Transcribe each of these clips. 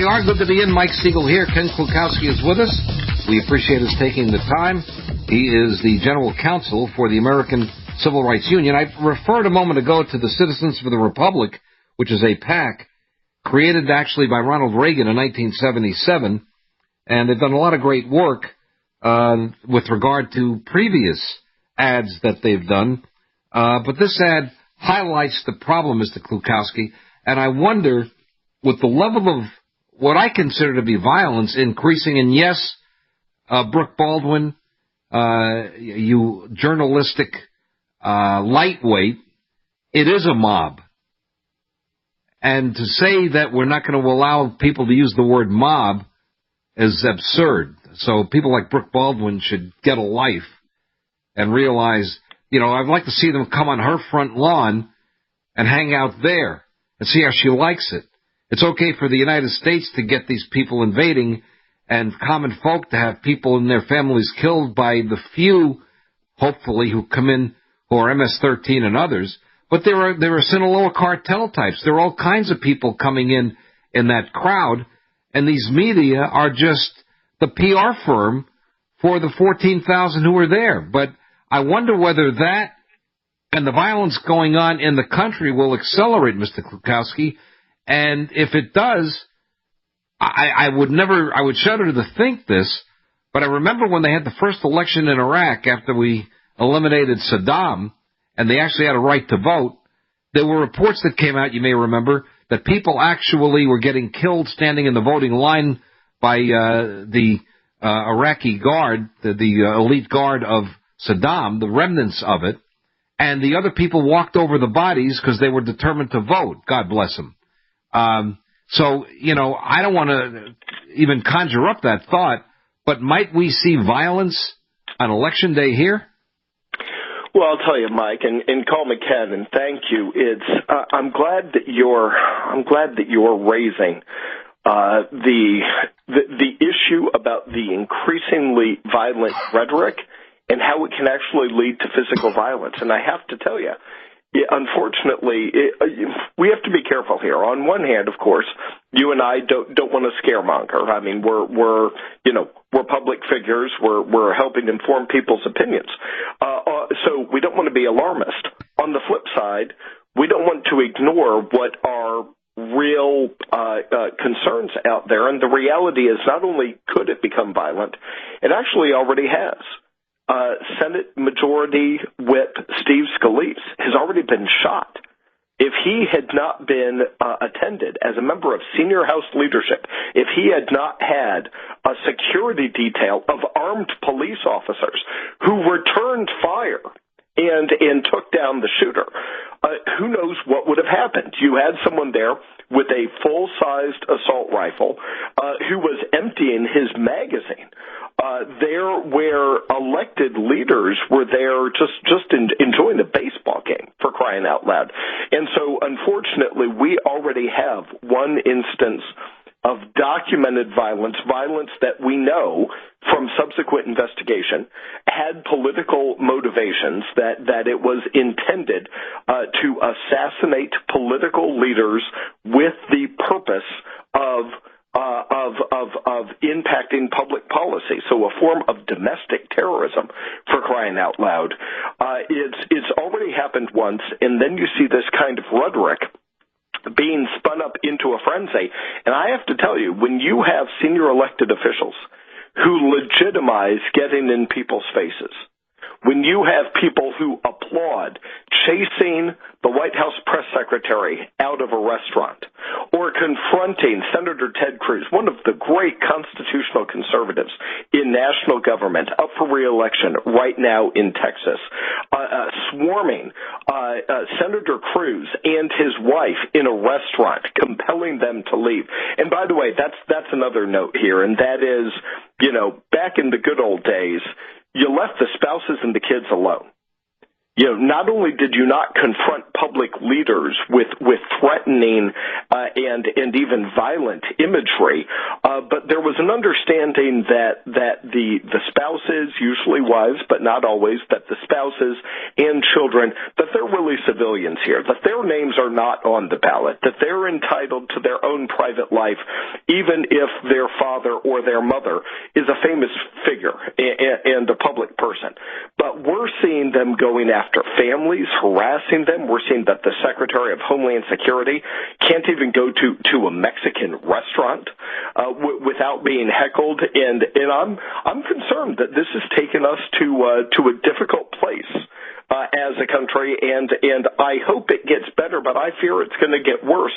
we are. Good to be in. Mike Seigel here. Ken Klukowski is with us. We appreciate his taking the time. He is the General Counsel for the American Civil Rights Union. I referred a moment ago to the Citizens for the Republic, which is a PAC created actually by Ronald Reagan in 1977, and they've done a lot of great work with regard to previous ads that they've done. But this ad highlights the problem, Mr. Klukowski, and I wonder, with the level of what I consider to be violence increasing, and yes, Brooke Baldwin, you journalistic lightweight, it is a mob. And to say that we're not going to allow people to use the word mob is absurd. So people like Brooke Baldwin should get a life and realize, I'd like to see them come on her front lawn and hang out there and see how she likes it. It's okay for the United States to get these people invading and common folk to have people and their families killed by the few, hopefully, who come in who are MS-13 and others. But there are Sinaloa cartel types. There are all kinds of people coming in that crowd, and these media are just the PR firm for the 14,000 who are there. But I wonder whether that and the violence going on in the country will accelerate, Mr. Klukowski. And if it does, I would shudder to think this, but I remember when they had the first election in Iraq after we eliminated Saddam, and they actually had a right to vote, there were reports that came out, you may remember, that people actually were getting killed standing in the voting line by the Iraqi guard, the elite guard of Saddam, the remnants of it, and the other people walked over the bodies because they were determined to vote. God bless them. So, I don't want to even conjure up that thought, but might we see violence on Election Day here? Well, I'll tell you, Mike, and call me Ken, and thank you. I'm glad that you're raising the issue about the increasingly violent rhetoric and how it can actually lead to physical violence. And I have to tell you, unfortunately, we have to be careful here. On one hand, of course, you and I don't want to scaremonger. I mean, we're public figures. We're helping inform people's opinions. So we don't want to be alarmist. On the flip side, we don't want to ignore what are real concerns out there. And the reality is, not only could it become violent, it actually already has. Senate Majority Whip Steve Scalise has already been shot. If he had not been attended as a member of senior House leadership, if he had not had a security detail of armed police officers who returned fire and took down the shooter, who knows what would have happened? You had someone there with a full-sized assault rifle who was emptying his magazine. There where elected leaders were there just enjoying the baseball game, for crying out loud. And so, unfortunately, we already have one instance of documented violence that we know from subsequent investigation had political motivations, that it was intended to assassinate political leaders with the purpose of impacting public policy. So a form of domestic terrorism, for crying out loud. It's already happened once, and then you see this kind of rhetoric being spun up into a frenzy. And I have to tell you, when you have senior elected officials who legitimize getting in people's faces, when you have people who applaud chasing the White House press secretary out of a restaurant, or confronting Senator Ted Cruz, one of the great constitutional conservatives in national government, up for re-election right now in Texas, swarming Senator Cruz and his wife in a restaurant, compelling them to leave. And by the way, that's another note here, and that is, back in the good old days, you left the spouses and the kids alone. not only did you not confront public leaders with threatening and even violent imagery, but there was an understanding that the spouses, usually wives, but not always, that the spouses and children, that they're really civilians here, that their names are not on the ballot, that they're entitled to their own private life, even if their father or their mother is a famous figure and a public person. But we're seeing them going after families, harassing them. We're seeing that the Secretary of Homeland Security can't even go to a Mexican restaurant without being heckled. And I'm concerned that this has taken us to a difficult place as a country, and I hope it gets better, but I fear it's going to get worse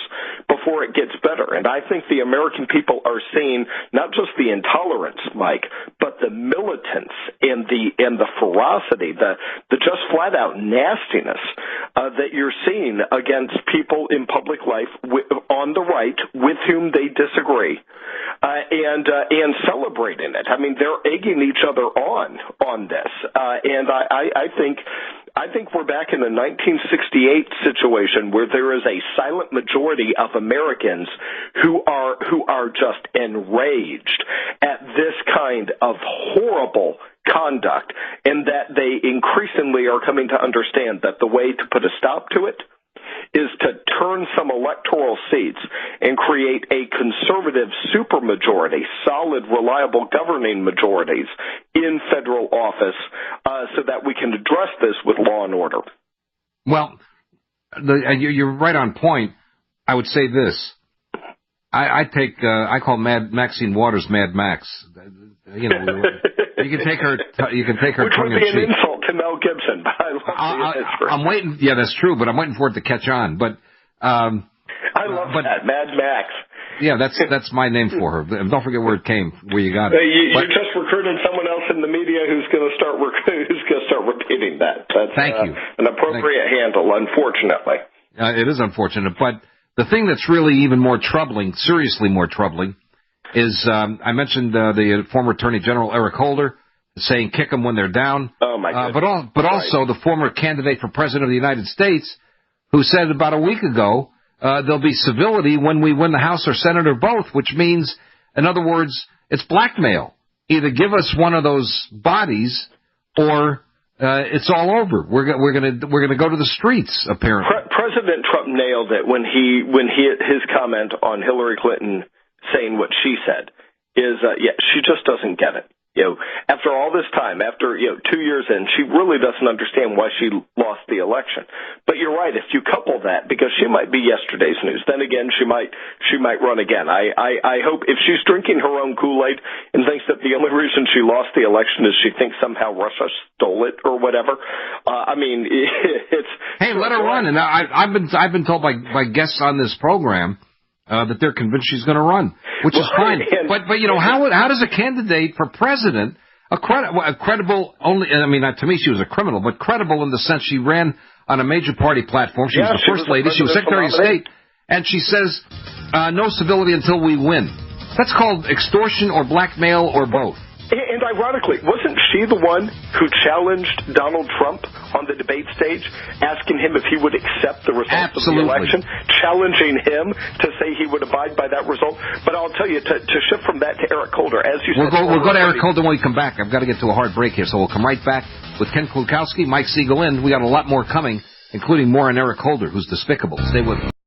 before it gets better. And I think the American people are seeing not just the intolerance, Mike, but the militance and the ferocity, the just flat out nastiness that you're seeing against people in public life on the right with whom they disagree, and celebrating it. I mean, they're egging each other on this, and I think we're back in the 1968 situation where there is a silent majority of Americans who are just enraged at this kind of horrible conduct, and that they increasingly are coming to understand that the way to put a stop to it is to turn some electoral seats and create a conservative supermajority, solid, reliable governing majorities in federal office so that we can address this with law and order. Well, you're right on point. I would say this. I call Maxine Waters Mad Max. You can take her Which tongue in would be cheek. an insult to Mel Gibson, but I love the history. I'm waiting. Yeah, that's true, but I'm waiting for it to catch on. But I love that, Mad Max. Yeah, that's my name for her. Don't forget where it came, where you got it. You just recruited someone else in the media who's going to start repeating that. That's, thank you. An appropriate handle, unfortunately. It is unfortunate, but the thing that's really even more troubling, seriously more troubling, is I mentioned the former Attorney General Eric Holder saying kick them when they're down. Oh, my goodness. But also the former candidate for President of the United States who said about a week ago there'll be civility when we win the House or Senate or both, which means, in other words, it's blackmail. Either give us one of those bodies or it's all over. We're gonna go to the streets, apparently. President Trump nailed it when his comment on Hillary Clinton saying what she said is, she just doesn't get it. After all this time, after 2 years in, she really doesn't understand why she lost the election. But you're right. If you couple that, because she might be yesterday's news, then again she might run again. I hope if she's drinking her own Kool-Aid and thinks that the only reason she lost the election is she thinks somehow Russia stole it or whatever. It's hey, let her run. And I've been told by guests on this program that they're convinced she's going to run, which is fine. But how does a candidate for president, a credible only? I mean, to me, she was a criminal, but credible in the sense she ran on a major party platform. She was the first lady. She was Secretary of State, and she says no civility until we win. That's called extortion or blackmail or both. And ironically, wasn't she the one who challenged Donald Trump on the debate stage, asking him if he would accept the results of the election, challenging him to say he would abide by that result? But I'll tell you, to shift from that to Eric Holder, as you said... We'll go to Eric Holder when we come back. I've got to get to a hard break here, so we'll come right back with Ken Klukowski, Mike Seigel in. We got a lot more coming, including more on Eric Holder, who's despicable. Stay with us.